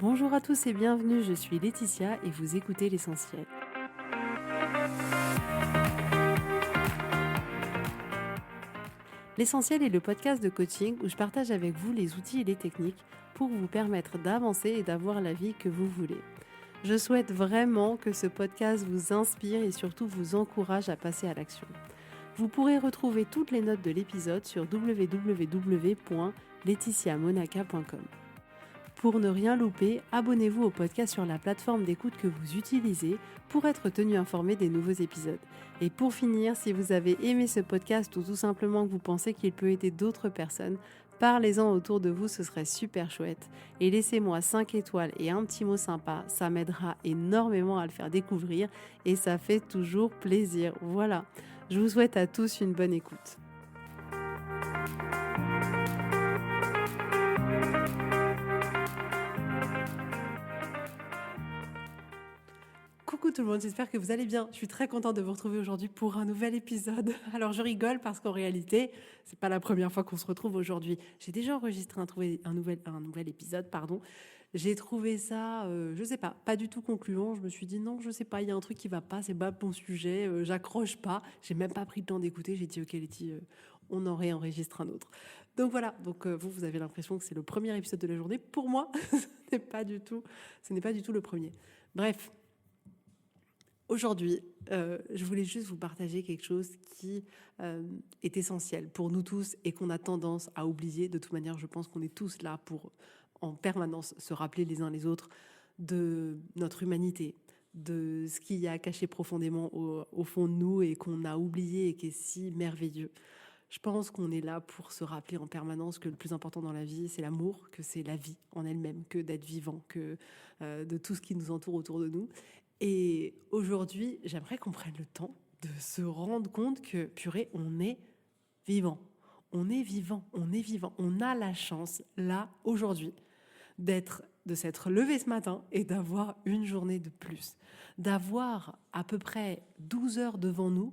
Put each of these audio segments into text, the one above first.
Bonjour à tous et bienvenue, je suis Laetitia et vous écoutez l'essentiel. L'essentiel est le podcast de coaching où je partage avec vous les outils et les techniques pour vous permettre d'avancer et d'avoir la vie que vous voulez. Je souhaite vraiment que ce podcast vous inspire et surtout vous encourage à passer à l'action. Vous pourrez retrouver toutes les notes de l'épisode sur www.laetitiamonaca.com. Pour ne rien louper, abonnez-vous au podcast sur la plateforme d'écoute que vous utilisez pour être tenu informé des nouveaux épisodes. Et pour finir, si vous avez aimé ce podcast ou tout simplement que vous pensez qu'il peut aider d'autres personnes, parlez-en autour de vous, ce serait super chouette. Et laissez-moi 5 étoiles et un petit mot sympa, ça m'aidera énormément à le faire découvrir et ça fait toujours plaisir. Voilà, je vous souhaite à tous une bonne écoute. Coucou tout le monde, j'espère que vous allez bien. Je suis très contente de vous retrouver aujourd'hui pour un nouvel épisode. Alors je rigole parce qu'en réalité, c'est pas la première fois qu'on se retrouve aujourd'hui. J'ai déjà enregistré un nouvel épisode, pardon. J'ai trouvé ça, je sais pas du tout concluant. Je me suis dit non, je sais pas, il y a un truc qui va pas, c'est pas mon sujet, j'accroche pas. J'ai même pas pris le temps d'écouter. J'ai dit ok Letty, on en réenregistre un autre. Donc voilà, vous avez l'impression que c'est le premier épisode de la journée. Pour moi, ce n'est pas du tout le premier. Bref. Aujourd'hui, je voulais juste vous partager quelque chose qui est essentiel pour nous tous et qu'on a tendance à oublier. De toute manière, je pense qu'on est tous là pour en permanence se rappeler les uns les autres de notre humanité, de ce qu'il y a caché profondément au fond de nous et qu'on a oublié et qui est si merveilleux. Je pense qu'on est là pour se rappeler en permanence que le plus important dans la vie, c'est l'amour, que c'est la vie en elle-même, que d'être vivant, que de tout ce qui nous entoure autour de nous. Et aujourd'hui, j'aimerais qu'on prenne le temps de se rendre compte que, purée, on est vivant. On est vivant, on est vivant. On a la chance, là, aujourd'hui, de s'être levé ce matin et d'avoir une journée de plus. D'avoir à peu près 12 heures devant nous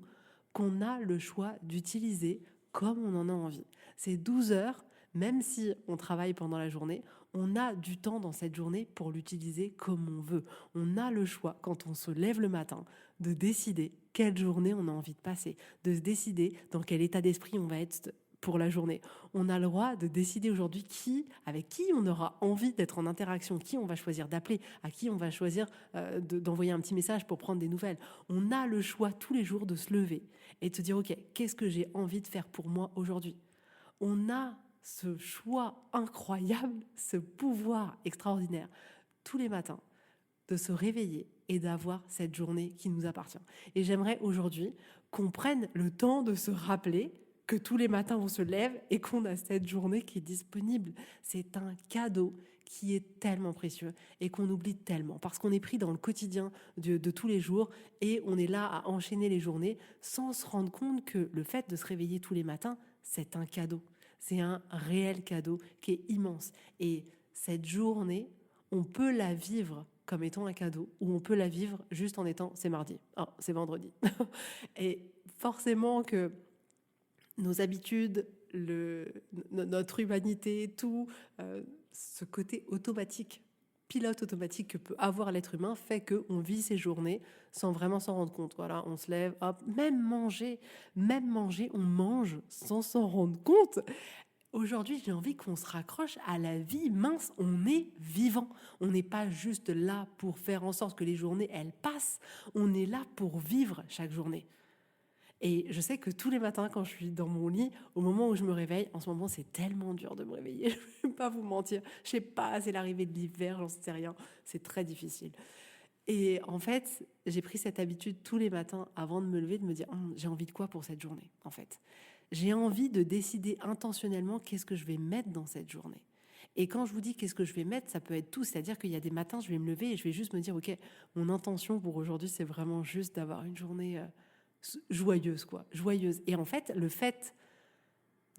qu'on a le choix d'utiliser comme on en a envie. Ces 12 heures, même si on travaille pendant la journée, on a du temps dans cette journée pour l'utiliser comme on veut. On a le choix, quand on se lève le matin, de décider quelle journée on a envie de passer, de se décider dans quel état d'esprit on va être pour la journée. On a le droit de décider aujourd'hui avec qui on aura envie d'être en interaction, qui on va choisir d'appeler, à qui on va choisir d'envoyer un petit message pour prendre des nouvelles. On a le choix tous les jours de se lever et de se dire, ok, qu'est-ce que j'ai envie de faire pour moi aujourd'hui ? On a ce choix incroyable, ce pouvoir extraordinaire tous les matins de se réveiller et d'avoir cette journée qui nous appartient. Et j'aimerais aujourd'hui qu'on prenne le temps de se rappeler que tous les matins on se lève et qu'on a cette journée qui est disponible. C'est un cadeau qui est tellement précieux et qu'on oublie tellement parce qu'on est pris dans le quotidien de tous les jours et on est là à enchaîner les journées sans se rendre compte que le fait de se réveiller tous les matins, c'est un cadeau. C'est un réel cadeau qui est immense. Et cette journée, on peut la vivre comme étant un cadeau ou on peut la vivre juste en étant c'est mardi, c'est vendredi. Et forcément que nos habitudes, notre humanité, tout ce côté automatique, pilote automatique que peut avoir l'être humain fait qu'on vit ses journées sans vraiment s'en rendre compte. Voilà, on se lève, hop, même manger, on mange sans s'en rendre compte. Aujourd'hui, j'ai envie qu'on se raccroche à la vie. Mince, on est vivant. On n'est pas juste là pour faire en sorte que les journées, elles passent. On est là pour vivre chaque journée. Et je sais que tous les matins, quand je suis dans mon lit, au moment où je me réveille, en ce moment, c'est tellement dur de me réveiller. Je ne vais pas vous mentir. Je sais pas, c'est l'arrivée de l'hiver, j'en sais rien. C'est très difficile. Et en fait, j'ai pris cette habitude tous les matins avant de me lever, de me dire j'ai envie de quoi pour cette journée, en fait. J'ai envie de décider intentionnellement qu'est-ce que je vais mettre dans cette journée. Et quand je vous dis qu'est-ce que je vais mettre, ça peut être tout. C'est-à-dire qu'il y a des matins, je vais me lever et je vais juste me dire, ok, mon intention pour aujourd'hui, c'est vraiment juste d'avoir une journée joyeuse, quoi. Joyeuse. Et en fait, le fait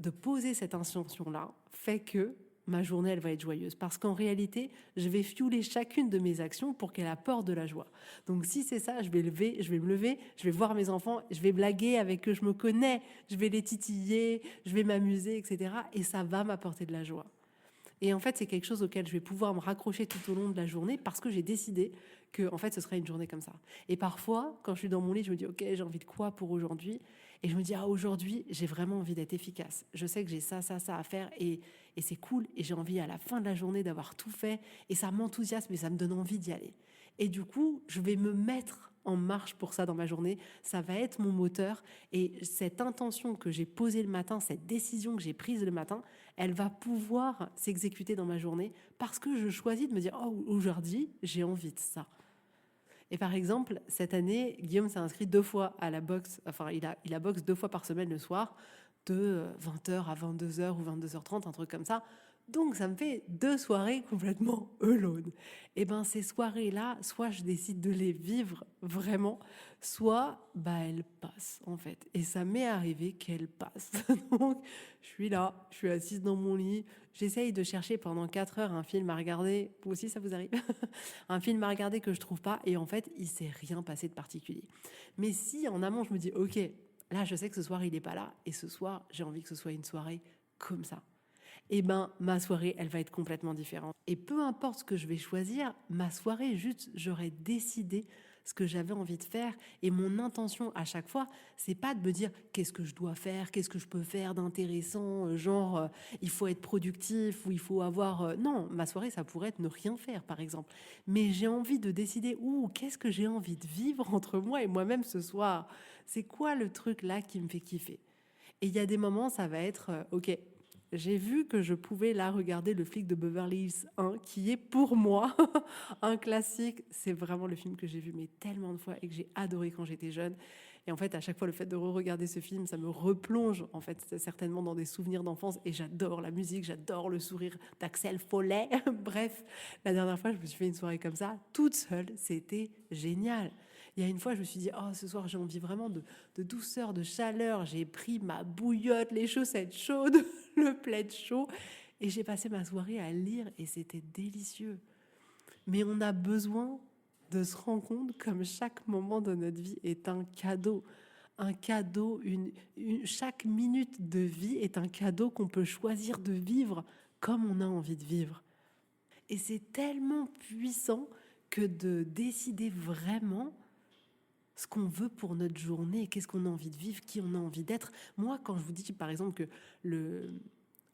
de poser cette intention-là fait que ma journée, elle va être joyeuse. Parce qu'en réalité, je vais fueler chacune de mes actions pour qu'elle apporte de la joie. Donc si c'est ça, je vais me lever, je vais voir mes enfants, je vais blaguer avec eux, je me connais, je vais les titiller, je vais m'amuser, etc. Et ça va m'apporter de la joie. Et en fait, c'est quelque chose auquel je vais pouvoir me raccrocher tout au long de la journée parce que j'ai décidé que en fait, ce serait une journée comme ça. Et parfois, quand je suis dans mon lit, je me dis, OK, j'ai envie de quoi pour aujourd'hui? Et je me dis, ah, aujourd'hui, j'ai vraiment envie d'être efficace. Je sais que j'ai ça à faire et c'est cool. Et j'ai envie à la fin de la journée d'avoir tout fait. Et ça m'enthousiasme et ça me donne envie d'y aller. Et du coup, je vais me mettre en marche pour ça dans ma journée. Ça va être mon moteur. Et cette intention que j'ai posée le matin, cette décision que j'ai prise le matin, elle va pouvoir s'exécuter dans ma journée parce que je choisis de me dire, oh, aujourd'hui, j'ai envie de ça. Et par exemple, cette année, Guillaume s'est inscrit 2 fois à la boxe. Enfin, il a boxe 2 fois par semaine le soir, de 20h à 22h ou 22h30, un truc comme ça. Donc, ça me fait 2 soirées complètement alone. Et ben, ces soirées-là, soit je décide de les vivre vraiment, soit elles passent en fait. Et ça m'est arrivé qu'elles passent. Donc, je suis là, je suis assise dans mon lit, j'essaye de chercher pendant 4 heures un film à regarder. Vous aussi, ça vous arrive? Un film à regarder que je trouve pas, et en fait, il s'est rien passé de particulier. Mais si en amont, je me dis, ok, là, je sais que ce soir, il est pas là, et ce soir, j'ai envie que ce soit une soirée comme ça. Eh ben, ma soirée, elle va être complètement différente. Et peu importe ce que je vais choisir, ma soirée, juste, j'aurais décidé ce que j'avais envie de faire. Et mon intention à chaque fois, c'est pas de me dire qu'est-ce que je dois faire, qu'est-ce que je peux faire d'intéressant, il faut être productif ou il faut avoir... Non, ma soirée, ça pourrait être ne rien faire, par exemple. Mais j'ai envie de décider, qu'est-ce que j'ai envie de vivre entre moi et moi-même ce soir? C'est quoi le truc là qui me fait kiffer? Et il y a des moments, ça va être, ok, j'ai vu que je pouvais là regarder Le flic de Beverly Hills 1, qui est pour moi un classique. C'est vraiment le film que j'ai vu mais tellement de fois et que j'ai adoré quand j'étais jeune. Et en fait, à chaque fois, le fait de re-regarder ce film, ça me replonge en fait certainement dans des souvenirs d'enfance. Et j'adore la musique, j'adore le sourire d'Axel Follet. Bref, la dernière fois, je me suis fait une soirée comme ça, toute seule. C'était génial. Il y a une fois, je me suis dit, oh, ce soir, j'ai envie vraiment de douceur, de chaleur. J'ai pris ma bouillotte, les chaussettes chaudes, le plaid chaud. Et j'ai passé ma soirée à lire et c'était délicieux. Mais on a besoin de se rendre compte comme chaque moment de notre vie est un cadeau. Un cadeau, chaque minute de vie est un cadeau qu'on peut choisir de vivre comme on a envie de vivre. Et c'est tellement puissant que de décider vraiment ce qu'on veut pour notre journée, qu'est-ce qu'on a envie de vivre, qui on a envie d'être. Moi, quand je vous dis par exemple que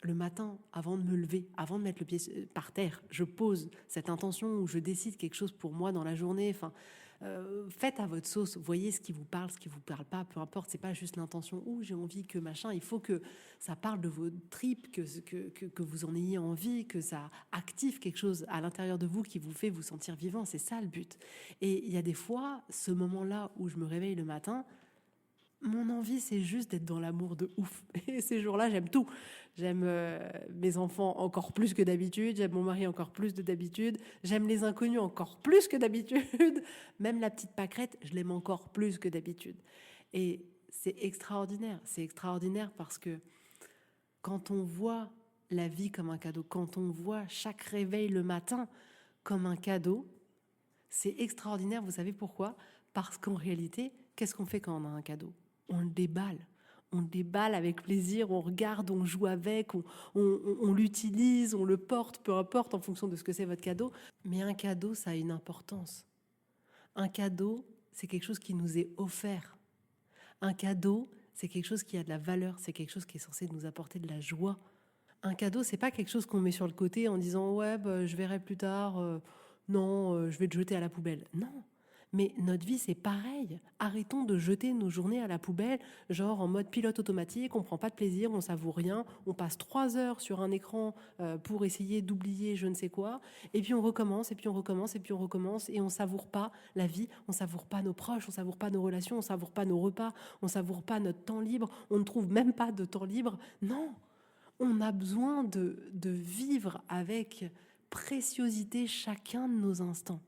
le matin, avant de me lever, avant de mettre le pied par terre, je pose cette intention où je décide quelque chose pour moi dans la journée. Enfin, faites à votre sauce, voyez ce qui vous parle, ce qui vous parle pas, peu importe, c'est pas juste l'intention, j'ai envie que machin, il faut que ça parle de vos tripes, que vous en ayez envie, que ça active quelque chose à l'intérieur de vous qui vous fait vous sentir vivant, c'est ça le but. Et il y a des fois, ce moment-là où je me réveille le matin, mon envie, c'est juste d'être dans l'amour de ouf. Et ces jours-là, j'aime tout. J'aime mes enfants encore plus que d'habitude. J'aime mon mari encore plus que d'habitude. J'aime les inconnus encore plus que d'habitude. Même la petite pâquerette, je l'aime encore plus que d'habitude. Et c'est extraordinaire. C'est extraordinaire parce que quand on voit la vie comme un cadeau, quand on voit chaque réveil le matin comme un cadeau, c'est extraordinaire. Vous savez pourquoi? Parce qu'en réalité, qu'est-ce qu'on fait quand on a un cadeau? On le déballe. On le déballe avec plaisir, on regarde, on joue avec, on l'utilise, on le porte, peu importe en fonction de ce que c'est votre cadeau. Mais un cadeau, ça a une importance. Un cadeau, c'est quelque chose qui nous est offert. Un cadeau, c'est quelque chose qui a de la valeur, c'est quelque chose qui est censé nous apporter de la joie. Un cadeau, c'est pas quelque chose qu'on met sur le côté en disant « ouais, je verrai plus tard, non, je vais te jeter à la poubelle ». Non. Mais notre vie, c'est pareil. Arrêtons de jeter nos journées à la poubelle, genre en mode pilote automatique, on prend pas de plaisir, on savoure rien, on passe 3 heures sur un écran pour essayer d'oublier je ne sais quoi, et puis on recommence, et puis on recommence, et puis on recommence, et on savoure pas la vie, on savoure pas nos proches, on savoure pas nos relations, on savoure pas nos repas, on savoure pas notre temps libre, on ne trouve même pas de temps libre. Non, on a besoin de vivre avec préciosité chacun de nos instants.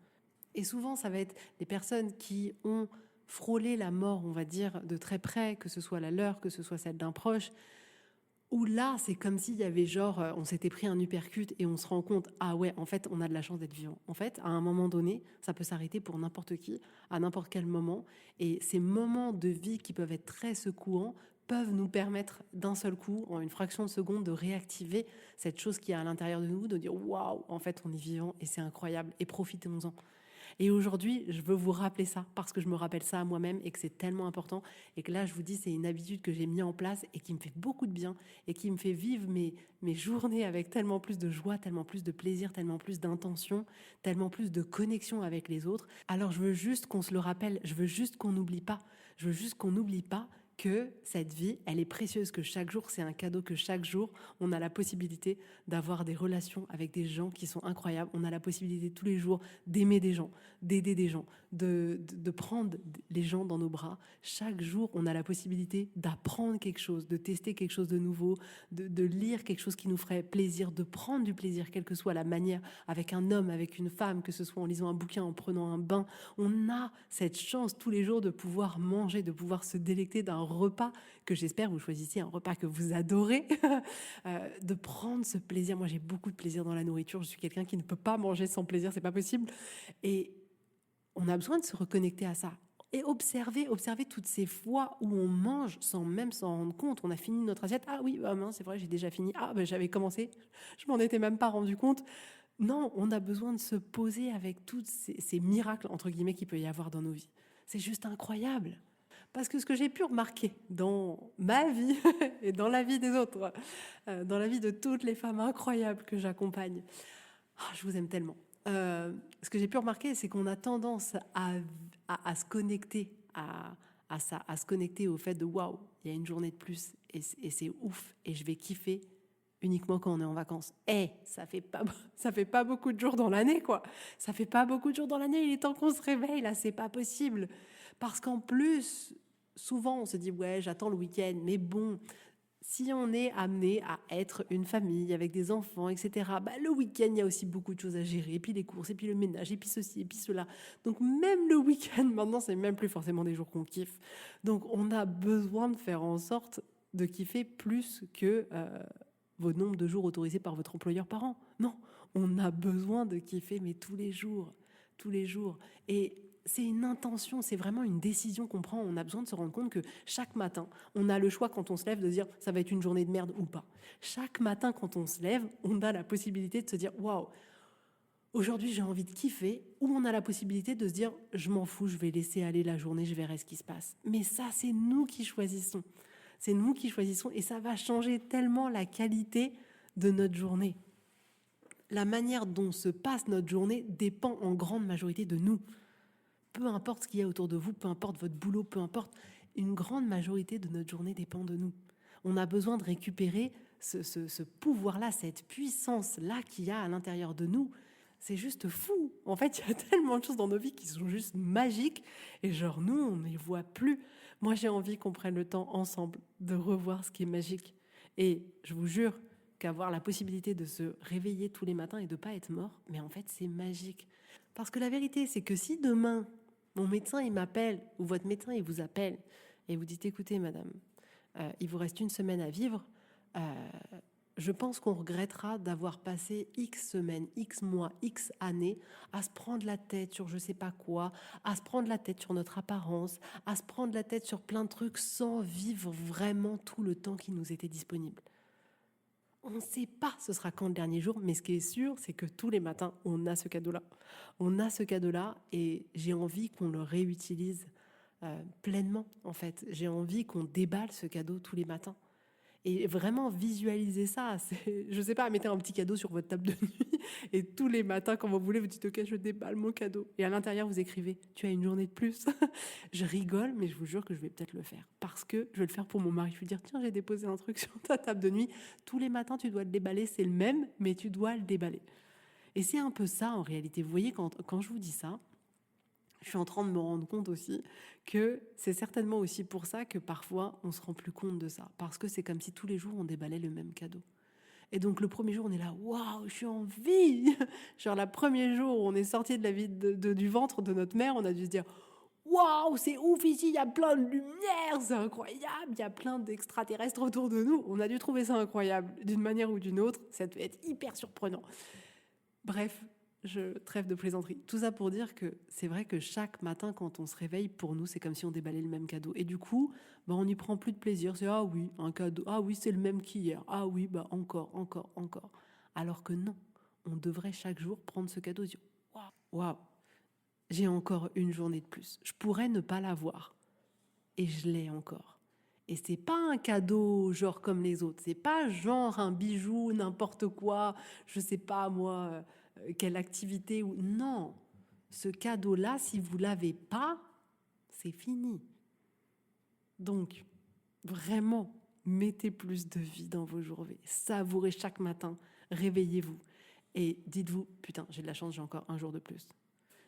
Et souvent, ça va être des personnes qui ont frôlé la mort, on va dire, de très près, que ce soit la leur, que ce soit celle d'un proche, où là, c'est comme s'il y avait on s'était pris un uppercut et on se rend compte, ah ouais, en fait, on a de la chance d'être vivant. En fait, à un moment donné, ça peut s'arrêter pour n'importe qui, à n'importe quel moment. Et ces moments de vie qui peuvent être très secouants peuvent nous permettre d'un seul coup, en une fraction de seconde, de réactiver cette chose qui est à l'intérieur de nous, de dire waouh, en fait on est vivant et c'est incroyable et profitons-en. Et aujourd'hui, je veux vous rappeler ça parce que je me rappelle ça à moi-même et que c'est tellement important et que là, je vous dis, c'est une habitude que j'ai mis en place et qui me fait beaucoup de bien et qui me fait vivre mes journées avec tellement plus de joie, tellement plus de plaisir, tellement plus d'intention, tellement plus de connexion avec les autres. Alors, je veux juste qu'on se le rappelle, je veux juste qu'on n'oublie pas, je veux juste qu'on n'oublie pas que cette vie, elle est précieuse, que chaque jour, c'est un cadeau, que chaque jour, on a la possibilité d'avoir des relations avec des gens qui sont incroyables. On a la possibilité tous les jours d'aimer des gens, d'aider des gens, de prendre les gens dans nos bras. Chaque jour, on a la possibilité d'apprendre quelque chose, de tester quelque chose de nouveau, de lire quelque chose qui nous ferait plaisir, de prendre du plaisir, quelle que soit la manière, avec un homme, avec une femme, que ce soit en lisant un bouquin, en prenant un bain. On a cette chance tous les jours de pouvoir manger, de pouvoir se délecter d'un repas que j'espère vous choisissez, un repas que vous adorez, de prendre ce plaisir. Moi, j'ai beaucoup de plaisir dans la nourriture. Je suis quelqu'un qui ne peut pas manger sans plaisir, c'est pas possible. Et on a besoin de se reconnecter à ça. Et observer toutes ces fois où on mange sans même s'en rendre compte. On a fini notre assiette. Ah oui, bah mince, c'est vrai, j'ai déjà fini. Ah, bah, j'avais commencé. Je m'en étais même pas rendu compte. Non, on a besoin de se poser avec tous ces miracles, entre guillemets, qu'il peut y avoir dans nos vies. C'est juste incroyable. Parce que ce que j'ai pu remarquer dans ma vie et dans la vie des autres, dans la vie de toutes les femmes incroyables que j'accompagne, je vous aime tellement. Ce que j'ai pu remarquer, c'est qu'on a tendance à se connecter à ça, à se connecter au fait de waouh, il y a une journée de plus et c'est ouf et je vais kiffer uniquement quand on est en vacances. Ça fait pas beaucoup de jours dans l'année, quoi. Ça fait pas beaucoup de jours dans l'année. Il est temps qu'on se réveille, là, c'est pas possible. Parce qu'en plus, souvent, on se dit ouais, j'attends le week-end, mais bon. Si on est amené à être une famille avec des enfants, etc., le week-end, il y a aussi beaucoup de choses à gérer. Et puis les courses, et puis le ménage, et puis ceci, et puis cela. Donc même le week-end, maintenant, c'est même plus forcément des jours qu'on kiffe. Donc on a besoin de faire en sorte de kiffer plus que vos nombres de jours autorisés par votre employeur par an. Non, on a besoin de kiffer, mais tous les jours. Tous les jours. Et c'est une intention, c'est vraiment une décision qu'on prend. On a besoin de se rendre compte que chaque matin, on a le choix quand on se lève de dire ça va être une journée de merde ou pas. Chaque matin quand on se lève, on a la possibilité de se dire waouh, aujourd'hui j'ai envie de kiffer, ou on a la possibilité de se dire je m'en fous, je vais laisser aller la journée, je verrai ce qui se passe. Mais ça, c'est nous qui choisissons. C'est nous qui choisissons et ça va changer tellement la qualité de notre journée. La manière dont se passe notre journée dépend en grande majorité de nous. Peu importe ce qu'il y a autour de vous, peu importe votre boulot, peu importe, une grande majorité de notre journée dépend de nous. On a besoin de récupérer ce pouvoir-là, cette puissance-là qu'il y a à l'intérieur de nous. C'est juste fou. En fait, il y a tellement de choses dans nos vies qui sont juste magiques et genre nous, on ne les voit plus. Moi, j'ai envie qu'on prenne le temps ensemble de revoir ce qui est magique. Et je vous jure qu'avoir la possibilité de se réveiller tous les matins et de ne pas être mort, mais en fait, c'est magique. Parce que la vérité, c'est que si demain, mon médecin, il m'appelle, ou votre médecin, il vous appelle, et vous dites, écoutez, madame, il vous reste une semaine à vivre, je pense qu'on regrettera d'avoir passé X semaines, X mois, X années à se prendre la tête sur je sais pas quoi, à se prendre la tête sur notre apparence, à se prendre la tête sur plein de trucs sans vivre vraiment tout le temps qui nous était disponible. On ne sait pas ce sera quand le dernier jour, mais ce qui est sûr, c'est que tous les matins, on a ce cadeau-là. On a ce cadeau-là et j'ai envie qu'on le réutilise pleinement, en fait. J'ai envie qu'on déballe ce cadeau tous les matins. Et vraiment visualiser ça, je sais pas, mettez un petit cadeau sur votre table de nuit et tous les matins, quand vous voulez, vous dites ok, je déballe mon cadeau. Et à l'intérieur, vous écrivez, tu as une journée de plus. Je rigole, mais je vous jure que je vais peut-être le faire parce que je vais le faire pour mon mari. Je vais lui dire, tiens, j'ai déposé un truc sur ta table de nuit. Tous les matins, tu dois le déballer. C'est le même, mais tu dois le déballer. Et c'est un peu ça en réalité. Vous voyez, quand je vous dis ça, je suis en train de me rendre compte aussi que c'est certainement aussi pour ça que parfois on se rend plus compte de ça. Parce que c'est comme si tous les jours on déballait le même cadeau. Et donc le premier jour on est là, waouh, je suis en vie. Genre le premier jour où on est sorti de la vie du ventre de notre mère, on a dû se dire, waouh, c'est ouf ici, il y a plein de lumière, c'est incroyable, il y a plein d'extraterrestres autour de nous. On a dû trouver ça incroyable d'une manière ou d'une autre, ça devait être hyper surprenant. Bref. Je trêve de plaisanterie. Tout ça pour dire que c'est vrai que chaque matin, quand on se réveille, pour nous, c'est comme si on déballait le même cadeau. Et du coup, on n'y prend plus de plaisir. C'est ah oui, un cadeau. Ah oui, c'est le même qu'hier. Ah oui, encore, encore, encore. Alors que non, on devrait chaque jour prendre ce cadeau et dire waouh, waouh, j'ai encore une journée de plus. Je pourrais ne pas l'avoir. Et je l'ai encore. Et c'est pas un cadeau genre comme les autres. C'est pas genre un bijou, n'importe quoi, je sais pas moi, quelle activité ou non. Ce cadeau-là, si vous l'avez pas, c'est fini. Donc, vraiment, mettez plus de vie dans vos journées. Savourez chaque matin. Réveillez-vous. Et dites-vous, putain, j'ai de la chance, j'ai encore un jour de plus.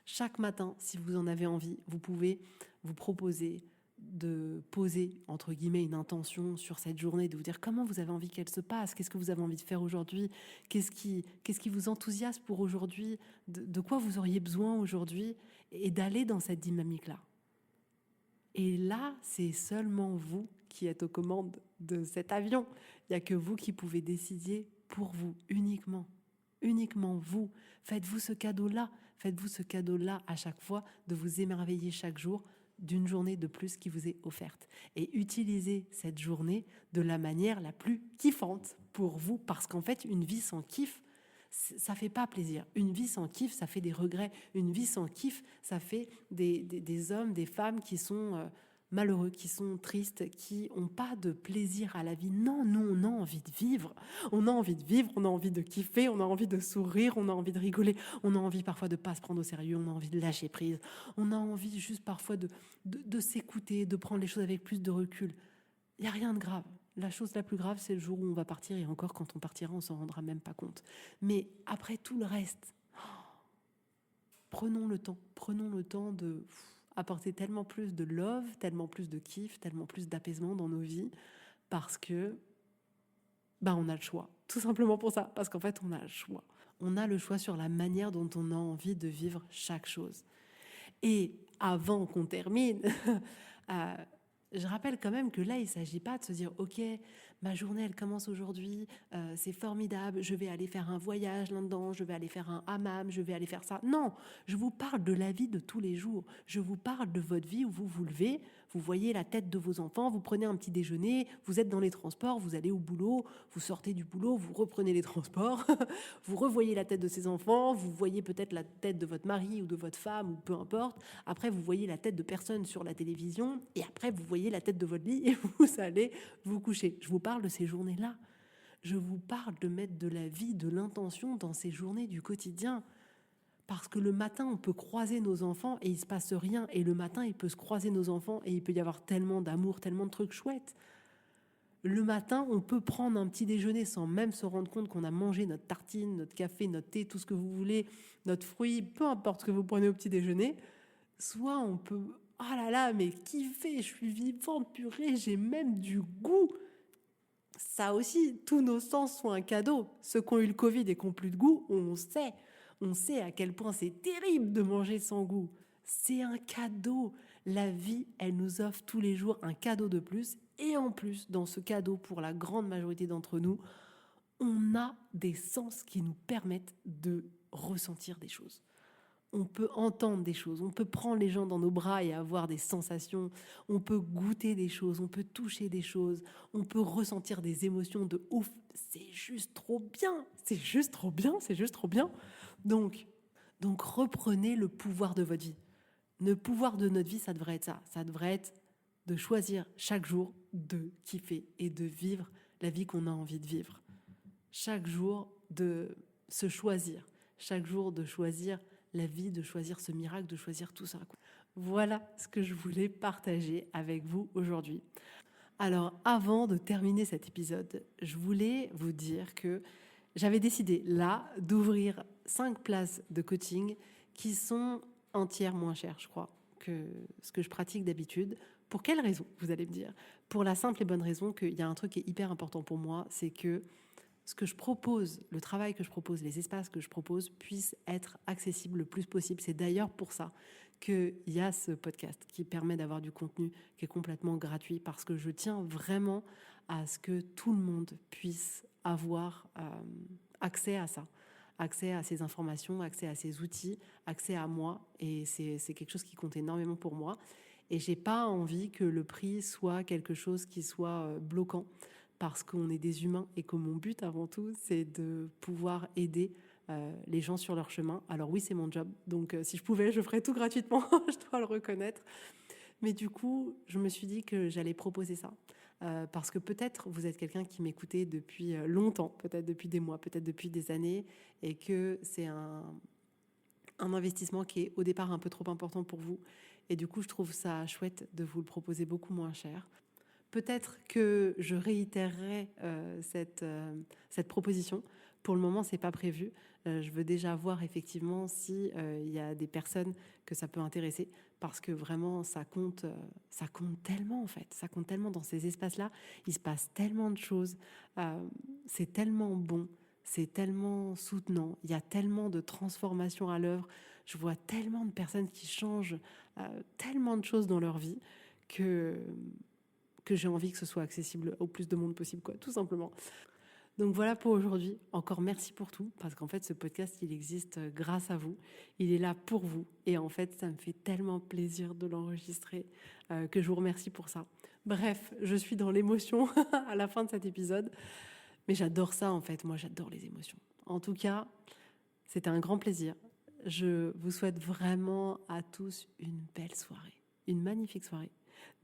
Chaque matin, si vous en avez envie, vous pouvez vous proposer de poser, entre guillemets, une intention sur cette journée, de vous dire comment vous avez envie qu'elle se passe, qu'est-ce que vous avez envie de faire aujourd'hui, qu'est-ce qui vous enthousiasme pour aujourd'hui, de quoi vous auriez besoin aujourd'hui, et d'aller dans cette dynamique-là. Et là, c'est seulement vous qui êtes aux commandes de cet avion. Il n'y a que vous qui pouvez décider pour vous, uniquement. Uniquement vous. Faites-vous ce cadeau-là. Faites-vous ce cadeau-là à chaque fois, de vous émerveiller chaque jour d'une journée de plus qui vous est offerte. Et utilisez cette journée de la manière la plus kiffante pour vous, parce qu'en fait, une vie sans kiff, ça fait pas plaisir. Une vie sans kiff, ça fait des regrets. Une vie sans kiff, ça fait des hommes, des femmes qui sont malheureux, qui sont tristes, qui n'ont pas de plaisir à la vie. Non, nous, on a envie de vivre. On a envie de vivre, on a envie de kiffer, on a envie de sourire, on a envie de rigoler, on a envie parfois de ne pas se prendre au sérieux, on a envie de lâcher prise, on a envie juste parfois de s'écouter, de prendre les choses avec plus de recul. Il n'y a rien de grave. La chose la plus grave, c'est le jour où on va partir, et encore, quand on partira, on s'en rendra même pas compte. Mais après tout le reste, prenons le temps de apporter tellement plus de love, tellement plus de kiff, tellement plus d'apaisement dans nos vies, parce que on a le choix. Tout simplement pour ça, parce qu'en fait, on a le choix. On a le choix sur la manière dont on a envie de vivre chaque chose. Et avant qu'on termine, je rappelle quand même que là, il ne s'agit pas de se dire « Ok, ma journée, elle commence aujourd'hui, c'est formidable, je vais aller faire un voyage là-dedans, je vais aller faire un hammam, je vais aller faire ça. » Non, je vous parle de la vie de tous les jours. Je vous parle de votre vie où vous vous levez, vous voyez la tête de vos enfants, vous prenez un petit déjeuner, vous êtes dans les transports, vous allez au boulot, vous sortez du boulot, vous reprenez les transports, vous revoyez la tête de ces enfants, vous voyez peut-être la tête de votre mari ou de votre femme, ou peu importe. Après, vous voyez la tête de personne sur la télévision, et après, vous voyez la tête de votre lit et vous allez vous coucher. Je vous parle de ces journées-là. Je vous parle de mettre de la vie, de l'intention dans ces journées du quotidien. Parce que le matin, on peut croiser nos enfants et il ne se passe rien. Et le matin, il peut se croiser nos enfants et il peut y avoir tellement d'amour, tellement de trucs chouettes. Le matin, on peut prendre un petit déjeuner sans même se rendre compte qu'on a mangé notre tartine, notre café, notre thé, tout ce que vous voulez, notre fruit, peu importe ce que vous prenez au petit déjeuner. Soit on peut, ah là là, mais kiffer, je suis vivante, purée, j'ai même du goût. Ça aussi, tous nos sens sont un cadeau. Ceux qui ont eu le Covid et qui n'ont plus de goût, on sait à quel point c'est terrible de manger sans goût. C'est un cadeau. La vie, elle nous offre tous les jours un cadeau de plus. Et en plus, dans ce cadeau, pour la grande majorité d'entre nous, on a des sens qui nous permettent de ressentir des choses. On peut entendre des choses, on peut prendre les gens dans nos bras et avoir des sensations, on peut goûter des choses, on peut toucher des choses, on peut ressentir des émotions de ouf. C'est juste trop bien, c'est juste trop bien, c'est juste trop bien. Donc reprenez le pouvoir de votre vie. Le pouvoir de notre vie, ça devrait être ça. Ça devrait être de choisir chaque jour de kiffer et de vivre la vie qu'on a envie de vivre. Chaque jour de se choisir. Chaque jour de choisir la vie, de choisir ce miracle, de choisir tout ça. Voilà ce que je voulais partager avec vous aujourd'hui. Alors, avant de terminer cet épisode, je voulais vous dire que j'avais décidé là d'ouvrir 5 places de coaching qui sont un tiers moins chères, je crois, que ce que je pratique d'habitude. Pour quelle raison, vous allez me dire? Pour la simple et bonne raison qu'il y a un truc qui est hyper important pour moi, c'est que ce que je propose, le travail que je propose, les espaces que je propose puissent être accessibles le plus possible. C'est d'ailleurs pour ça qu'il y a ce podcast qui permet d'avoir du contenu qui est complètement gratuit, parce que je tiens vraiment à ce que tout le monde puisse avoir accès à ça, accès à ces informations, accès à ces outils, accès à moi. Et c'est quelque chose qui compte énormément pour moi. Et j'ai pas envie que le prix soit quelque chose qui soit bloquant, parce qu'on est des humains et que mon but avant tout, c'est de pouvoir aider les gens sur leur chemin. Alors oui, c'est mon job, donc si je pouvais, je ferais tout gratuitement, je dois le reconnaître. Mais du coup, je me suis dit que j'allais proposer ça. Parce que peut-être vous êtes quelqu'un qui m'écoutait depuis longtemps, peut-être depuis des mois, peut-être depuis des années, et que c'est un investissement qui est au départ un peu trop important pour vous. Et du coup, je trouve ça chouette de vous le proposer beaucoup moins cher. Peut-être que je réitérerai cette proposition. Pour le moment, c'est pas prévu. Je veux déjà voir effectivement si il y a des personnes que ça peut intéresser, parce que vraiment ça compte tellement en fait. Ça compte tellement dans ces espaces-là. Il se passe tellement de choses. C'est tellement bon. C'est tellement soutenant. Il y a tellement de transformations à l'œuvre. Je vois tellement de personnes qui changent tellement de choses dans leur vie que j'ai envie que ce soit accessible au plus de monde possible, quoi, tout simplement. Donc voilà pour aujourd'hui. Encore merci pour tout, parce qu'en fait, ce podcast, il existe grâce à vous. Il est là pour vous. Et en fait, ça me fait tellement plaisir de l'enregistrer que je vous remercie pour ça. Bref, je suis dans l'émotion à la fin de cet épisode. Mais j'adore ça, en fait. Moi, j'adore les émotions. En tout cas, c'était un grand plaisir. Je vous souhaite vraiment à tous une belle soirée, une magnifique soirée.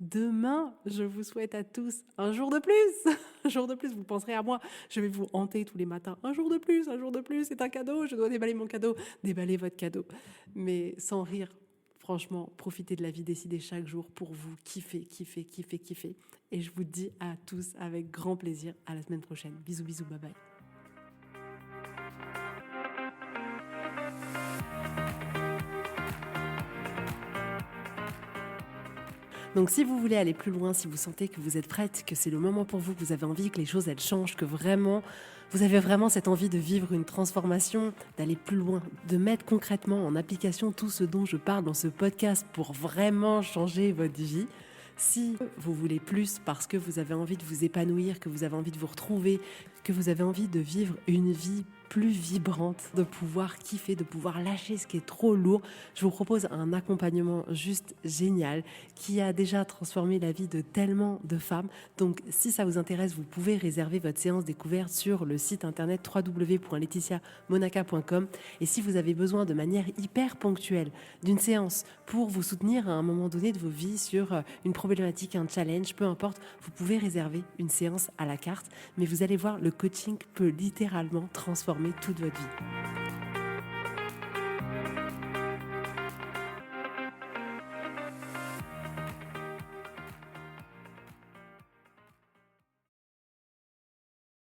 Demain, je vous souhaite à tous un jour de plus. Un jour de plus, vous penserez à moi. Je vais vous hanter tous les matins. Un jour de plus, c'est un cadeau. Je dois déballer mon cadeau. Déballez votre cadeau. Mais sans rire, franchement, profitez de la vie, décidez chaque jour pour vous. Kiffez. Et je vous dis à tous avec grand plaisir à la semaine prochaine. Bisous, bye bye. Donc si vous voulez aller plus loin, si vous sentez que vous êtes prête, que c'est le moment pour vous, que vous avez envie que les choses elles changent, que vraiment vous avez vraiment cette envie de vivre une transformation, d'aller plus loin, de mettre concrètement en application tout ce dont je parle dans ce podcast pour vraiment changer votre vie. Si vous voulez plus parce que vous avez envie de vous épanouir, que vous avez envie de vous retrouver, que vous avez envie de vivre une vie plus vibrante, de pouvoir kiffer, de pouvoir lâcher ce qui est trop lourd, je vous propose un accompagnement juste génial qui a déjà transformé la vie de tellement de femmes. Donc si ça vous intéresse, vous pouvez réserver votre séance découverte sur le site internet www.laetitiamonaca.com. Et si vous avez besoin de manière hyper ponctuelle d'une séance pour vous soutenir à un moment donné de vos vies sur une problématique, un challenge, peu importe, vous pouvez réserver une séance à la carte. Mais vous allez voir, le coaching peut littéralement transformer toute votre vie.